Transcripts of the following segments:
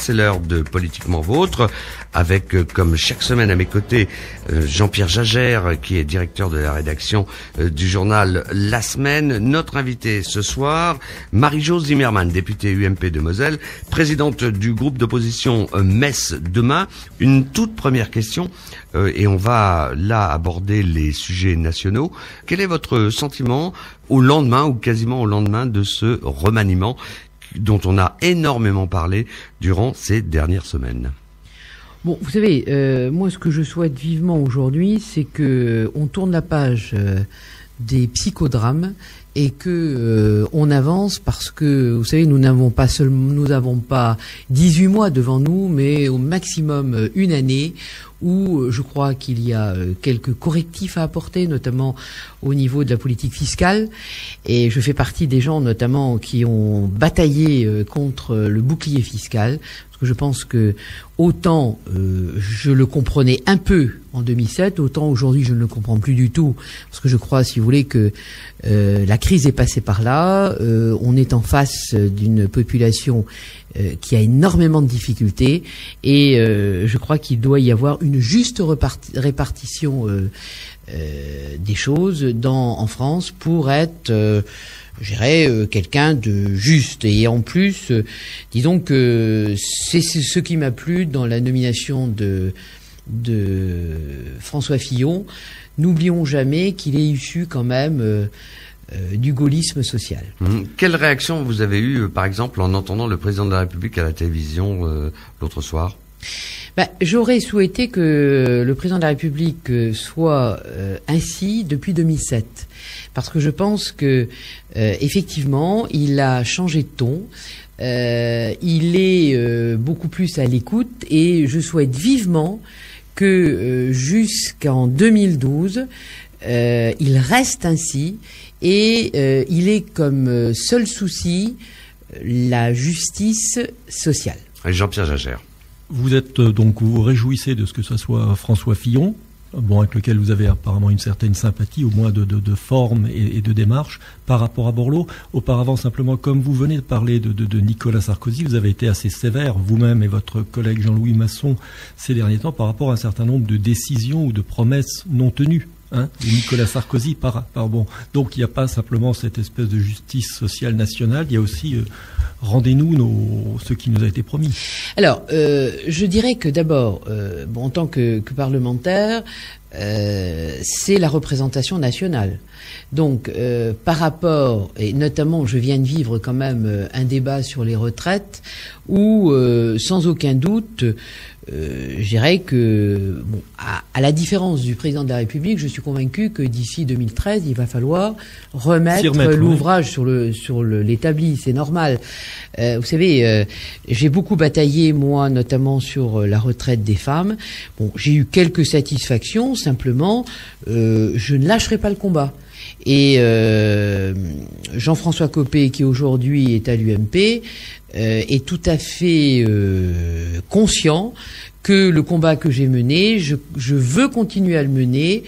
c'est l'heure de Politiquement Vôtre, avec, comme chaque semaine à mes côtés, Jean-Pierre Jagère, qui est directeur de la rédaction du journal La Semaine. Notre invité ce soir, Marie-Jo Zimmermann, députée UMP de Moselle, présidente du groupe d'opposition Metz Demain. Une toute première question, et on va là aborder les sujets nationaux. Quel est votre sentiment au lendemain, ou quasiment au lendemain, de ce remaniement dont on a énormément parlé durant ces dernières semaines? Bon, vous savez, moi, ce que je souhaite vivement aujourd'hui, c'est que on tourne la page des psychodrames et que on avance, parce que, vous savez, nous n'avons pas 18 mois devant nous, mais au maximum une année où je crois qu'il y a quelques correctifs à apporter, notamment au niveau de la politique fiscale. Et je fais partie des gens, notamment, qui ont bataillé contre le bouclier fiscal, parce que je pense que autant je le comprenais un peu en 2007, autant aujourd'hui je ne le comprends plus du tout, parce que je crois, si vous voulez, que la crise est passée par là. On est en face d'une population qui a énormément de difficultés, et je crois qu'il doit y avoir une juste répartition des choses en France pour être, je dirais, quelqu'un de juste. Et en plus, disons que c'est ce qui m'a plu dans la nomination de François Fillon. N'oublions jamais qu'il est issu quand même du gaullisme social. Quelle réaction vous avez eue, par exemple, en entendant le président de la République à la télévision l'autre soir? J'aurais souhaité que le président de la République soit ainsi depuis 2007, parce que je pense que effectivement il a changé de ton, il est beaucoup plus à l'écoute, et je souhaite vivement que jusqu'en 2012 il reste ainsi, et il est comme seul souci la justice sociale. Jean-Pierre Jagère. Vous êtes donc, vous vous réjouissez de ce que ce soit François Fillon, bon, avec lequel vous avez apparemment une certaine sympathie, au moins de forme et de démarche, par rapport à Borloo. Auparavant, simplement, comme vous venez de parler de Nicolas Sarkozy, vous avez été assez sévère, vous-même et votre collègue Jean-Louis Masson, ces derniers temps, par rapport à un certain nombre de décisions ou de promesses non tenues. De Nicolas Sarkozy bon. Donc il n'y a pas simplement cette espèce de justice sociale nationale, il y a aussi rendez-nous ce qui nous a été promis. Alors, je dirais que d'abord, en tant que parlementaire, c'est la représentation nationale. Donc, par rapport, et notamment, je viens de vivre quand même un débat sur les retraites où, sans aucun doute, je dirais que, à la différence du président de la République, je suis convaincu que d'ici 2013, il va falloir remettre l'ouvrage sur l'établi. C'est normal. Vous savez, j'ai beaucoup bataillé, moi, notamment sur la retraite des femmes. Bon, j'ai eu quelques satisfactions. Simplement, je ne lâcherai pas le combat. Et Jean-François Copé, qui aujourd'hui est à l'UMP, est tout à fait conscient que le combat que j'ai mené, je veux continuer à le mener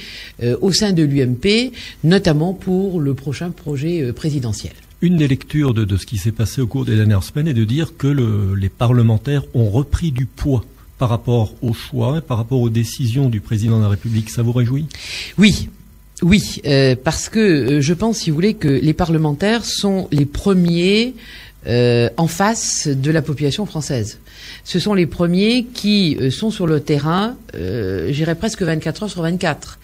au sein de l'UMP, notamment pour le prochain projet présidentiel. Une des lectures de ce qui s'est passé au cours des dernières semaines est de dire que les parlementaires ont repris du poids par rapport aux choix, par rapport aux décisions du président de la République. Ça vous réjouit? Oui, parce que je pense, si vous voulez, que les parlementaires sont les premiers en face de la population française. Ce sont les premiers qui sont sur le terrain, j'irais presque 24 heures sur 24.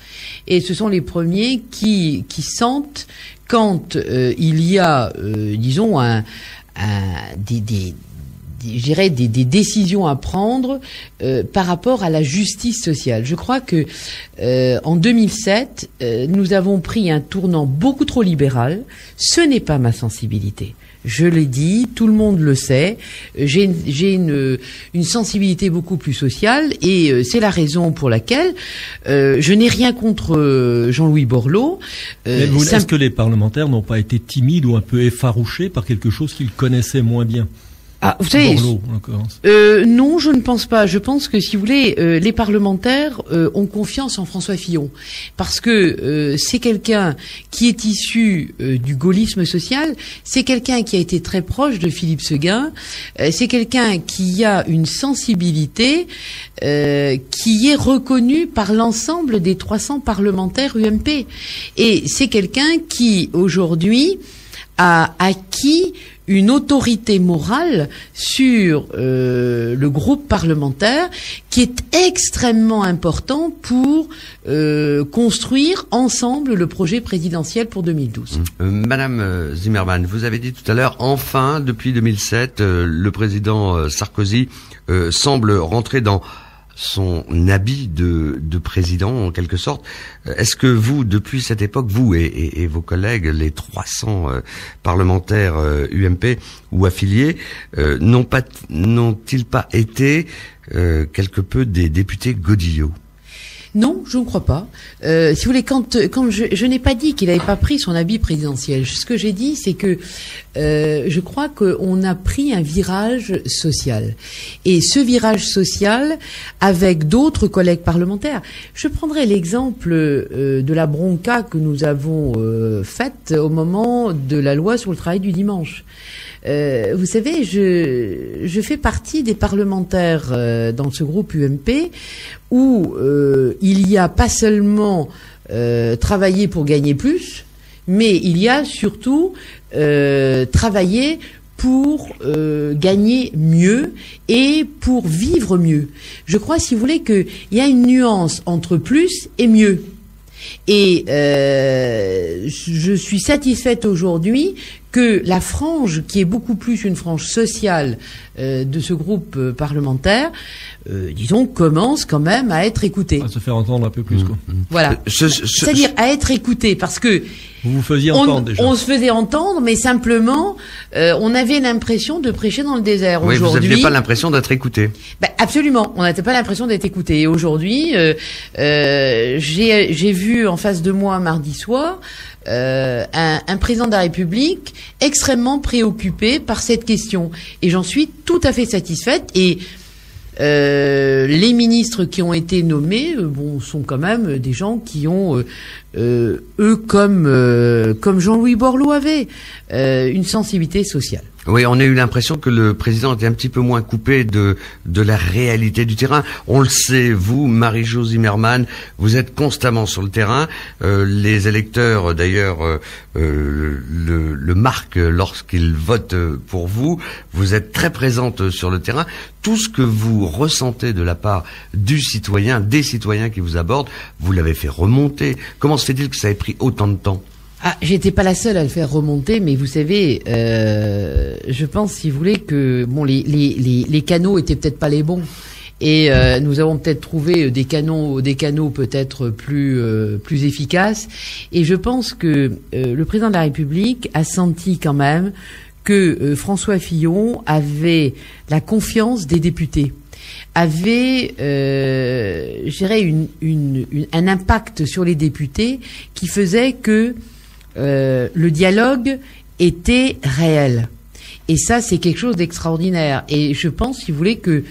Et ce sont les premiers qui sentent quand il y a, disons, des décisions à prendre par rapport à la justice sociale. Je crois que en 2007, nous avons pris un tournant beaucoup trop libéral. Ce n'est pas ma sensibilité. Je l'ai dit, tout le monde le sait. J'ai une sensibilité beaucoup plus sociale, et c'est la raison pour laquelle je n'ai rien contre Jean-Louis Borloo. Est-ce que les parlementaires n'ont pas été timides ou un peu effarouchés par quelque chose qu'ils connaissaient moins bien? Ah, vous savez, Borloo, en l'occurrence. non, je ne pense pas. Je pense que, si vous voulez, les parlementaires ont confiance en François Fillon, parce que c'est quelqu'un qui est issu du gaullisme social, c'est quelqu'un qui a été très proche de Philippe Séguin, c'est quelqu'un qui a une sensibilité qui est reconnue par l'ensemble des 300 parlementaires UMP, et c'est quelqu'un qui, aujourd'hui, a acquis une autorité morale sur le groupe parlementaire qui est extrêmement important pour construire ensemble le projet présidentiel pour 2012. Madame Zimmermann, vous avez dit tout à l'heure, enfin, depuis 2007, le président Sarkozy semble rentrer dans son habit de président, en quelque sorte. Est-ce que vous, depuis cette époque, vous et vos collègues, les 300 parlementaires UMP ou affiliés, n'ont-ils pas été quelque peu des députés godillots ? Non, je ne crois pas. Si vous voulez, quand je n'ai pas dit qu'il n'avait pas pris son habit présidentiel. Ce que j'ai dit, c'est que je crois qu'on a pris un virage social. Et ce virage social, avec d'autres collègues parlementaires, je prendrai l'exemple de la bronca que nous avons faite au moment de la loi sur le travail du dimanche. Vous savez, je fais partie des parlementaires dans ce groupe UMP où il y a pas seulement travailler pour gagner plus, mais il y a surtout travailler pour gagner mieux et pour vivre mieux. Je crois, si vous voulez, qu'il y a une nuance entre plus et mieux. Et je suis satisfaite aujourd'hui que la frange, qui est beaucoup plus une frange sociale de ce groupe parlementaire, disons, commence quand même à être écoutée. À se faire entendre un peu plus, quoi. Voilà. C'est-à-dire à être écoutée, parce que vous vous faisiez entendre déjà. On se faisait entendre, mais simplement, on avait l'impression de prêcher dans le désert. Oui, aujourd'hui, vous n'aviez pas l'impression d'être écté. Ben, absolument, on n'avait pas l'impression d'être écouté. Et aujourd'hui, j'ai vu en face de moi mardi soir un président de la République extrêmement préoccupé par cette question. Et j'en suis tout à fait satisfaite. Et les ministres qui ont été nommés, sont quand même des gens qui ont, eux, comme Jean-Louis Borloo avait, une sensibilité sociale. Oui, on a eu l'impression que le président était un petit peu moins coupé de la réalité du terrain. On le sait, vous, Marie-Jo Zimmermann, vous êtes constamment sur le terrain. Les électeurs, d'ailleurs, le marquent lorsqu'ils votent pour vous. Vous êtes très présente sur le terrain. Tout ce que vous ressentez de la part du citoyen, des citoyens qui vous abordent, vous l'avez fait remonter. Comment se fait-il que ça ait pris autant de temps ? Ah, j'étais pas la seule à le faire remonter, mais vous savez, je pense, si vous voulez, que les canaux étaient peut-être pas les bons, et nous avons peut-être trouvé des canaux peut-être plus efficaces. Et je pense que le président de la République a senti quand même que François Fillon avait la confiance des députés, avait, je dirais, un impact sur les députés qui faisait que le dialogue était réel. Et ça, c'est quelque chose d'extraordinaire. Et je pense, si vous voulez, que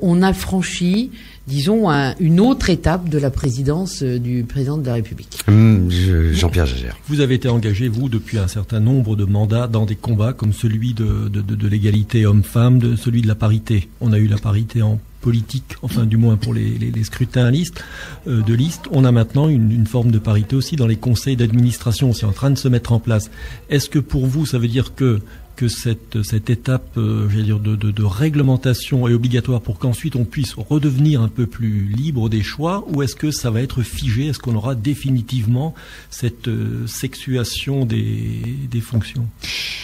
on a franchi, disons, une autre étape de la présidence du président de la République. Jean-Pierre Jagère. Vous avez été engagé, vous, depuis un certain nombre de mandats dans des combats comme celui de l'égalité homme-femme, de celui de la parité. On a eu la parité en politique, enfin du moins pour les scrutins de liste. On a maintenant une forme de parité aussi dans les conseils d'administration. C'est en train de se mettre en place. Est-ce que pour vous, ça veut dire que cette étape, j'allais dire, de réglementation est obligatoire pour qu'ensuite on puisse redevenir un peu plus libre des choix, ou est-ce que ça va être figé? Est-ce qu'on aura définitivement cette sexuation des fonctions?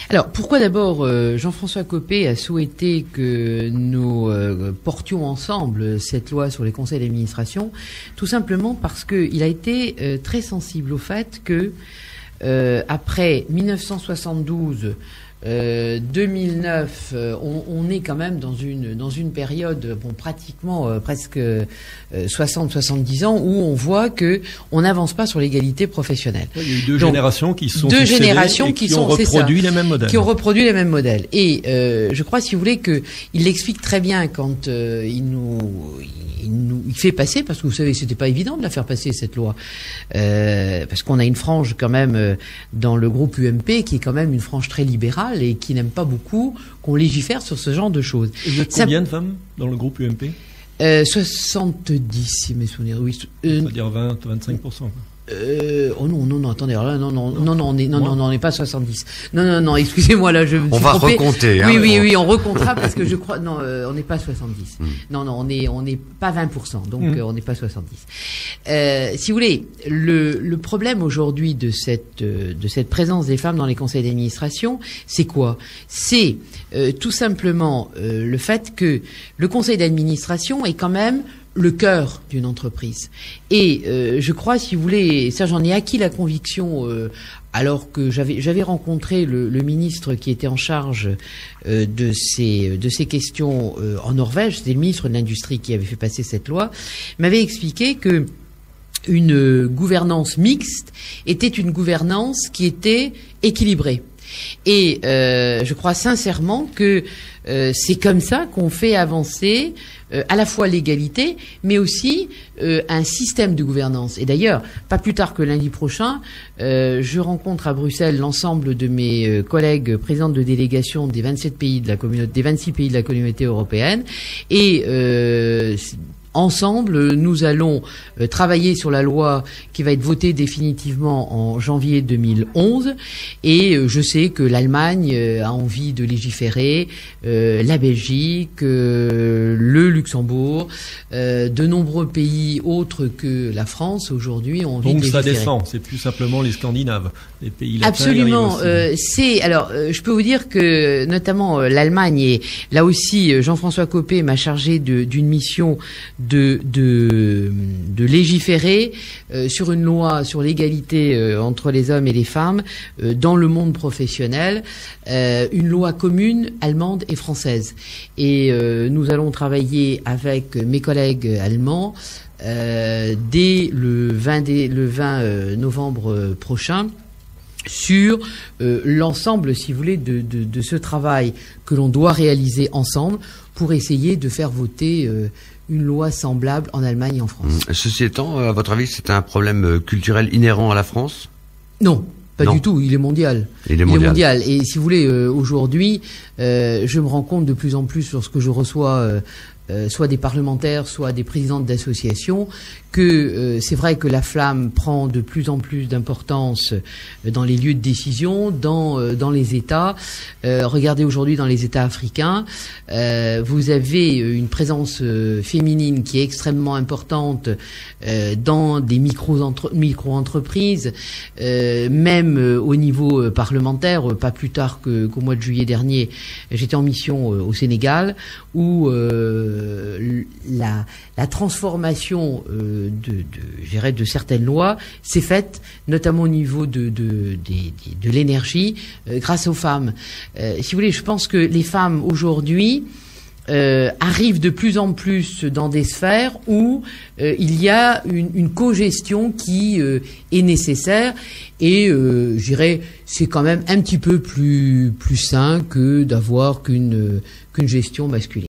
Alors, pourquoi d'abord Jean-François Copé a souhaité que nous portions ensemble cette loi sur les conseils d'administration? Tout simplement parce qu'il a été très sensible au fait que après 1972, 2009, on est quand même dans une période, bon, pratiquement presque 60-70 ans, où on voit que on n'avance pas sur l'égalité professionnelle. Il y a eu deux générations qui sont deux générations qui ont reproduit les mêmes modèles. Qui ont reproduit les mêmes modèles. Et je crois, si vous voulez, que il l'explique très bien quand il fait passer, parce que vous savez, c'était pas évident de la faire passer, cette loi, parce qu'on a une frange quand même dans le groupe UMP qui est quand même une frange très libérale et qui n'aime pas beaucoup qu'on légifère sur ce genre de choses. Et vous êtes combien de femmes dans le groupe UMP? 70, si mes souvenirs, oui. C'est-à-dire 20-25%. Oh non, attendez, on n'est pas 70. Non, excusez-moi, là, je me suis trompé. On va recompter. Oui, on recomptera parce que je crois, non, on n'est pas 70. Non, on n'est pas 20%, donc on n'est pas 70. Si vous voulez, le problème aujourd'hui de cette présence des femmes dans les conseils d'administration, c'est quoi? C'est tout simplement le fait que le conseil d'administration est quand même le cœur d'une entreprise. Et je crois, si vous voulez, ça j'en ai acquis la conviction alors que j'avais rencontré le ministre qui était en charge de ces questions en Norvège. C'était le ministre de l'Industrie qui avait fait passer cette loi. Il m'avait expliqué que une gouvernance mixte était une gouvernance qui était équilibrée. Et je crois sincèrement que c'est comme ça qu'on fait avancer à la fois l'égalité, mais aussi un système de gouvernance. Et d'ailleurs, pas plus tard que lundi prochain, je rencontre à Bruxelles l'ensemble de mes collègues présidentes de délégation des 27 pays de la communauté, des 26 pays de la communauté européenne, et ensemble, nous allons travailler sur la loi qui va être votée définitivement en janvier 2011. Et je sais que l'Allemagne a envie de légiférer, la Belgique, le Luxembourg, de nombreux pays autres que la France aujourd'hui ont envie de légiférer. Donc ça descend, c'est plus simplement les Scandinaves, les pays latins. Absolument. Je peux vous dire que notamment l'Allemagne, et là aussi Jean-François Copé m'a chargé d'une mission de légiférer sur une loi sur l'égalité entre les hommes et les femmes dans le monde professionnel, une loi commune allemande et française. Et nous allons travailler avec mes collègues allemands dès le 20 novembre prochain sur l'ensemble, si vous voulez, de ce travail que l'on doit réaliser ensemble pour essayer de faire voter une loi semblable en Allemagne et en France. Ceci étant, à votre avis, c'est un problème culturel inhérent à la France? Non. Pas du tout, il est mondial. Il est mondial. Et si vous voulez, aujourd'hui, je me rends compte de plus en plus lorsque je reçois soit des parlementaires, soit des présidentes d'associations, que c'est vrai que la flamme prend de plus en plus d'importance dans les lieux de décision, dans les États. Regardez aujourd'hui dans les États africains, vous avez une présence féminine qui est extrêmement importante dans des micro-entreprises, même au niveau parlementaire. Pas plus tard qu'au mois de juillet dernier, j'étais en mission au Sénégal, où la transformation de certaines lois s'est faite notamment au niveau de l'énergie grâce aux femmes. Si vous voulez, je pense que les femmes aujourd'hui arrivent de plus en plus dans des sphères où il y a une cogestion qui est nécessaire, et je dirais c'est quand même un petit peu plus sain que d'avoir qu'une gestion masculine.